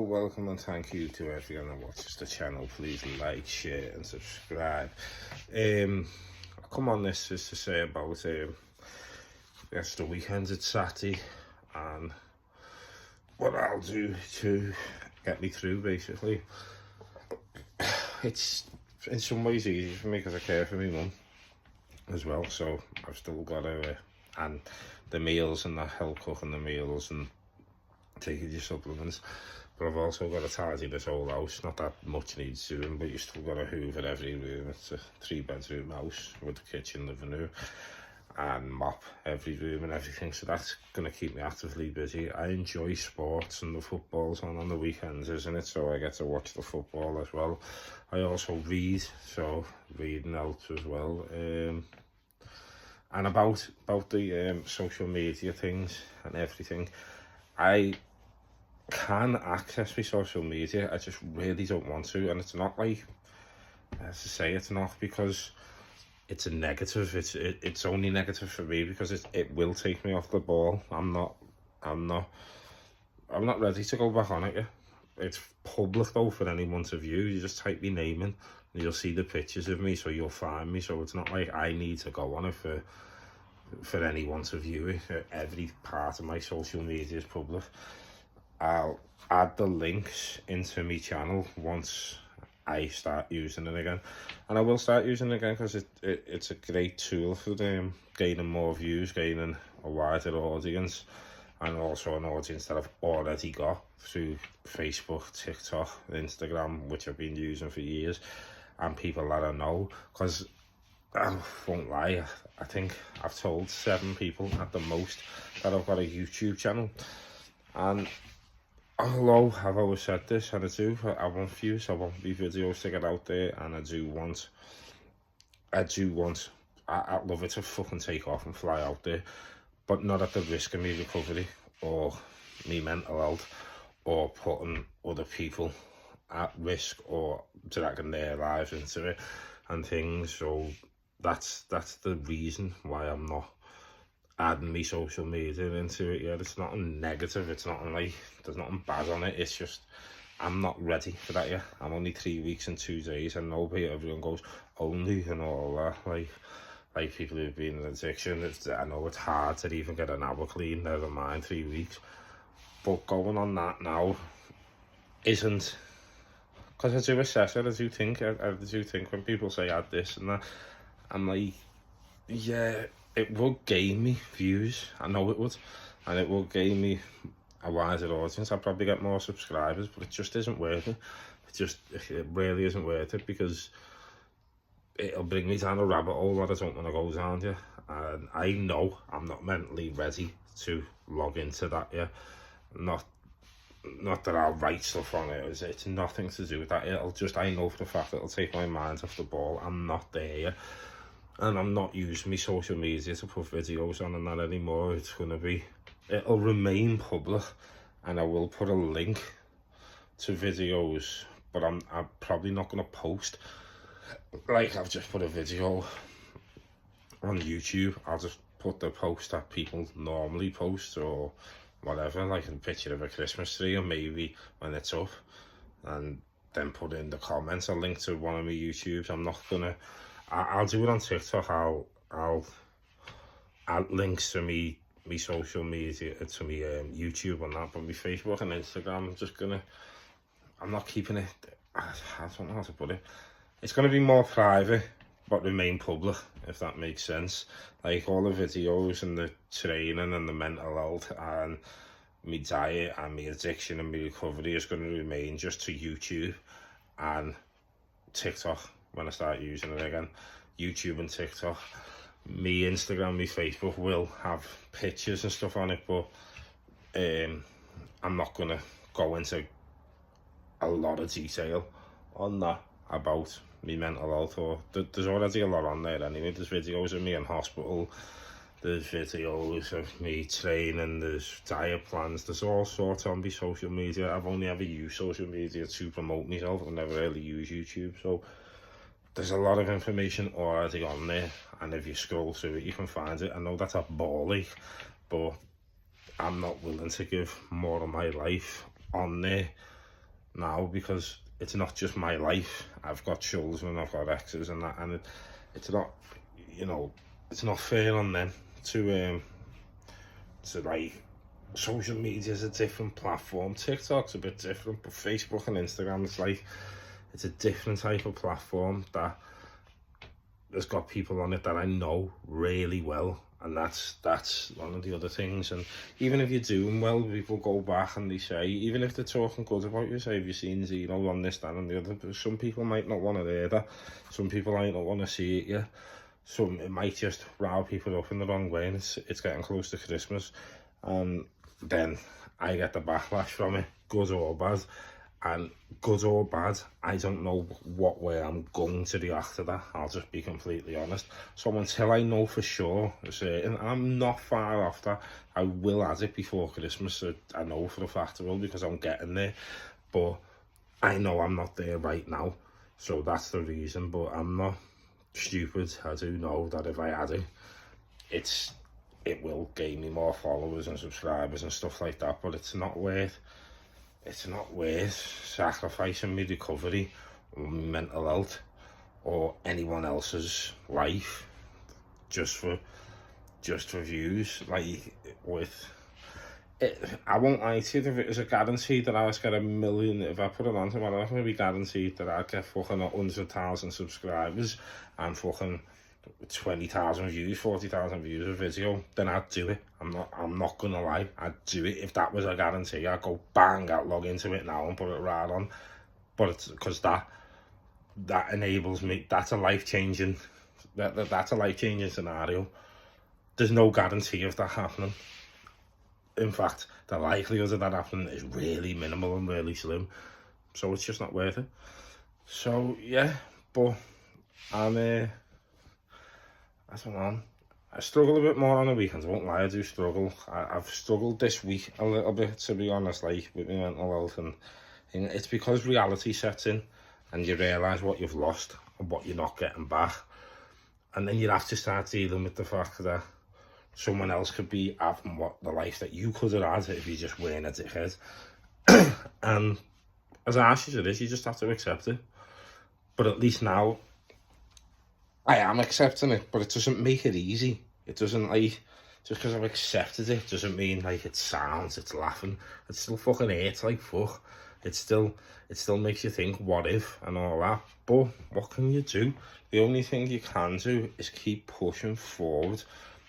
welcome and thank you to everyone that watches the channel. Please like, share and subscribe. I come on this is to say about yes, the weekend. It's Saturday and what I'll do to get me through, basically. It's in some ways easy for me because I care for my mum as well, so I've still got to and the meals and the help cooking the meals and taking your supplements, but I've also got to tidy this whole house. Not that much needs doing, but you still got to hoover every room. It's a 3-bedroom house with the kitchen, living room, and mop every room and everything, so that's going to keep me actively busy. I enjoy sports, and the football's on the weekends, isn't it? So I get to watch the football as well. I also read, so reading helps as well. And about the social media things and everything, I can access my social media, I just really don't want to, and it's not like, as I say, it's not because it's a negative, it's only negative for me because it will take me off the ball. I'm not ready to go back on it yet. It's public though for anyone to view. You just type my name in and you'll see the pictures of me, so you'll find me. So it's not like I need to go on it for anyone to view it. Every part of my social media is public. I'll add the links into my channel once I start using it again, and I will start using it again because it's a great tool for them gaining more views, gaining a wider audience, and also an audience that I've already got through Facebook, TikTok, Instagram, which I've been using for years, and people that I know. Because I won't lie, I think I've told 7 people at the most that I've got a YouTube channel, and although I've always said this, and I want views, I want my videos to get out there, and I'd love it to fucking take off and fly out there, but not at the risk of me recovery or me mental health, or putting other people at risk or dragging their lives into it and things. So that's the reason why I'm not adding me social media into it yet. It's nothing negative, it's nothing like, there's nothing bad on it, it's just I'm not ready for that yet. I'm only 3 weeks and 2 days, and everyone goes only and all that, like people who've been in addiction. I know it's hard to even get an hour clean, never mind 3 weeks, but going on that now isn't, because I do assess it. I do think when people say add this and that, I'm like, yeah, it will gain me views, I know it would, and it will gain me a wider audience. I'll probably get more subscribers, but it just isn't worth it. It really isn't worth it, because it'll bring me down a rabbit hole that I don't want to go down yet, and I know I'm not mentally ready to log into that yet. Not that I'll write stuff on it, it's nothing to do with that. I know for the fact that it'll take my mind off the ball. I'm not there yet. And I'm not using my social media to put videos on and that anymore. It'll remain public, and I will put a link to videos, but I'm probably not going to post. Like, I've just put a video on YouTube. I'll just put the post that people normally post or whatever, like a picture of a Christmas tree, or maybe when it's up, and then put in the comments a link to one of my YouTubes. I'm not gonna, I'll do it on TikTok. I'll add links to me social media, to me YouTube and that, but my Facebook and Instagram, I'm not keeping it, I don't know how to put it. It's gonna be more private, but remain public, if that makes sense. Like, all the videos and the training and the mental health and my diet and my addiction and my recovery is going to remain just to YouTube and TikTok when I start using it again. YouTube and TikTok. Me Instagram, me Facebook will have pictures and stuff on it, but I'm not going to go into a lot of detail on that about me mental health, or there's already a lot on there anyway. There's videos of me in hospital, there's videos of me training, there's diet plans, there's all sorts on my social media. I've only ever used social media to promote myself. I've never really used YouTube, so there's a lot of information already on there, and if you scroll through it you can find it. I know that's a ball ache, but I'm not willing to give more of my life on there now, because it's not just my life. I've got children, I've got exes and that, and it's not, you know, it's not fair on them to like, social media is a different platform. TikTok's a bit different, but Facebook and Instagram, it's a different type of platform that has got people on it that I know really well, and that's one of the other things. And even if you're doing well, people go back and they say, even if they're talking good about you, say, have you seen Zeno on this, that and the other, but some people might not want to hear that, some people might not want to see it yet, so it might just rile people up in the wrong way. And it's getting close to Christmas, and then I get the backlash from it, good or bad. And good or bad, I don't know what way I'm going to react to that. I'll just be completely honest. So until I know for sure, certain, I'm not far off that, I will add it before Christmas. So I know for a fact I will, because I'm getting there. But I know I'm not there right now. So that's the reason. But I'm not stupid. I do know that if I add it, it will gain me more followers and subscribers and stuff like that. But it's not worth sacrificing my recovery or my mental health or anyone else's life just for views. Like, with it, I won't lie to you, if it was a guarantee that I was get 1 million, if I put it on tomorrow, I'm going to be guaranteed that I'd get fucking 100,000 subscribers and fucking 20,000 views, 40,000 views of video, then I'd do it. I'm not gonna lie, I'd do it. If that was a guarantee, I'd go bang, I'd log into it now and put it right on. But it's because that enables me. That's a life-changing scenario. There's no guarantee of that happening. In fact, the likelihood of that happening is really minimal and really slim, so it's just not worth it. So yeah, but I don't know. I struggle a bit more on the weekends, I won't lie, I do struggle. I've struggled this week a little bit, to be honest, like, with my mental health, and it's because reality sets in, and you realise what you've lost and what you're not getting back. And then you have to start dealing with the fact that someone else could be having the life that you could have had if you just weren't a dickhead. And as harsh as it is, you just have to accept it. But at least now, I am accepting it, but it doesn't make it easy. It doesn't, like, just because I've accepted it doesn't mean, like, it sounds, it's laughing. It still fucking hurts like fuck. It still makes you think, what if, and all that. But what can you do? The only thing you can do is keep pushing forward.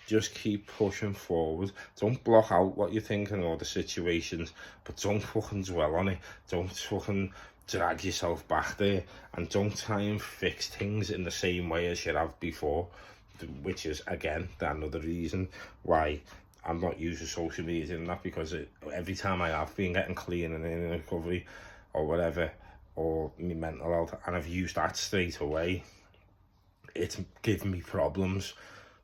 Just keep pushing forward. Don't block out what you're thinking or the situations, but don't fucking dwell on it. Don't fucking drag yourself back there, and don't try and fix things in the same way as you have before, which is, again, another reason why I'm not using social media and that, because every time I have been getting clean and in recovery or whatever, or my mental health, and I've used that straight away, it's given me problems.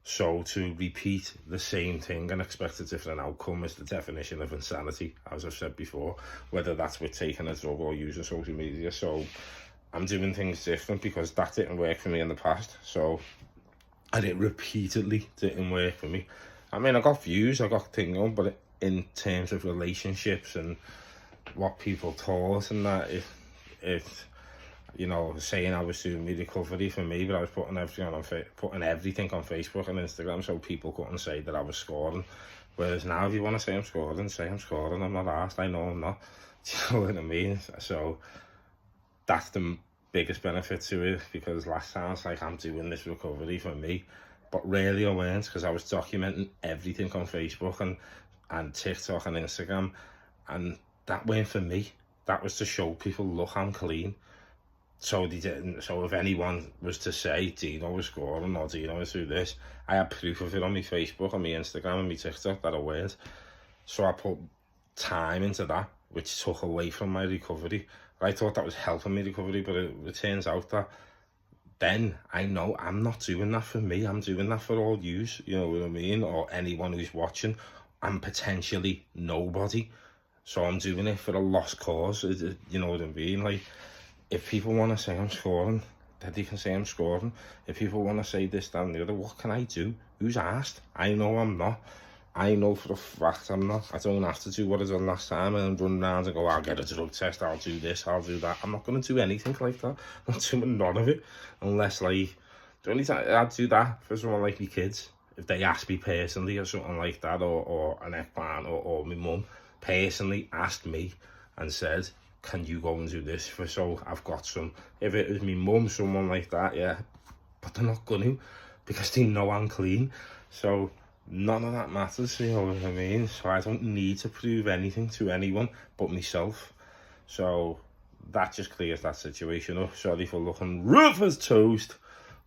So to repeat the same thing and expect a different outcome is the definition of insanity, as I've said before, whether that's with taking a drug or using social media. So I'm doing things different because that didn't work for me in the past. So, and it repeatedly didn't work for me. I mean, I got views, I got things on, but in terms of relationships and what people thought and that, if you know, saying I was doing my recovery for me, but I was putting everything on Facebook and Instagram so people couldn't say that I was scoring. Whereas now, if you want to say I'm scoring, say I'm scoring. I'm not arsed, I know I'm not. Do you know what I mean? So that's the biggest benefit to it, because last time it's like I'm doing this recovery for me, but really I weren't, because I was documenting everything on Facebook and TikTok and Instagram, and that weren't for me. That was to show people, look, I'm clean. So they didn't. So if anyone was to say Dino was scoring or Dino was through this, I had proof of it on my Facebook, on my Instagram, and my TikTok that I weren't. So I put time into that, which took away from my recovery. I thought that was helping me recovery, but it turns out that then I know I'm not doing that for me. I'm doing that for all yous, you know what I mean, or anyone who's watching. I'm potentially nobody, so I'm doing it for a lost cause. You know what I mean? Like, if people want to say I'm scoring, then they can say I'm scoring. If people want to say this, that and the other, what can I do? Who's asked? I know I'm not. I know for a fact I don't have to do what I done last time and run around and go, I'll get a drug test, I'll do this, I'll do that. I'm not going to do anything like that. I'm not doing none of it. Unless, like, the only time I'd do that for someone like me kids, if they asked me personally or something like that, or an ex-man or my mum personally asked me and said, can you go and do this so I've got some. If it was my mum, someone like that, yeah, but they're not going to, because they know I'm clean. So none of that matters, you know what I mean? So I don't need to prove anything to anyone but myself. So that just clears that situation up. Sorry for looking rough as toast,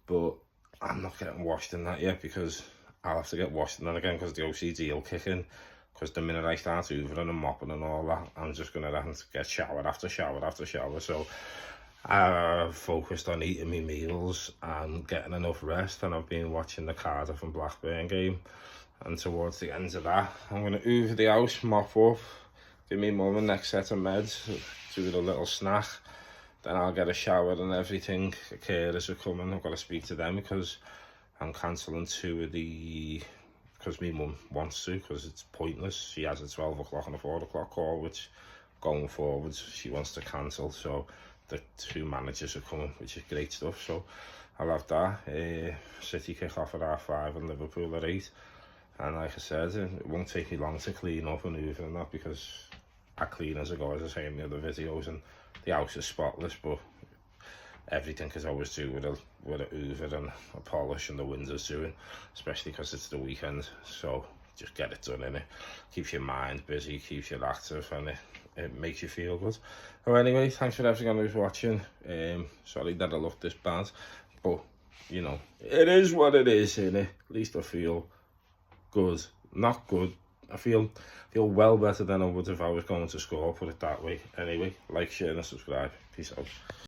but I'm not getting washed in that yet, because I'll have to get washed in that again, because the OCD will kick in. Because the minute I start hoovering and mopping and all that, I'm just going to have to get shower after shower after shower. So I've focused on eating my meals and getting enough rest, and I've been watching the Cardiff and Blackburn game. And towards the end of that, I'm going to hoover the house, mop up, give me mum a next set of meds, do a little snack. Then I'll get a shower and everything. The carers are coming. I've got to speak to them because I'm cancelling 2 of the... because my mum wants to, because it's pointless. She has a 12 o'clock and a 4 o'clock call, which going forward she wants to cancel. So the 2 managers are coming, which is great stuff. So I'll have that. City kick off at 5:30 and Liverpool at 8. And like I said, it won't take me long to clean up and hoover and that, because I clean as I go, as I say in the other videos, and the house is spotless, but everything is always do with a hoover and a polish, and the windows doing, especially because it's the weekend. So just get it done, innit? Keeps your mind busy, keeps you active, and it makes you feel good. So anyway, thanks for everyone who's watching. Sorry that I looked this bad, but you know, it is what it is, innit? At least I feel good. Not good, I feel well better than I would if I was going to school, put it that way. Anyway, like, share and subscribe. Peace out.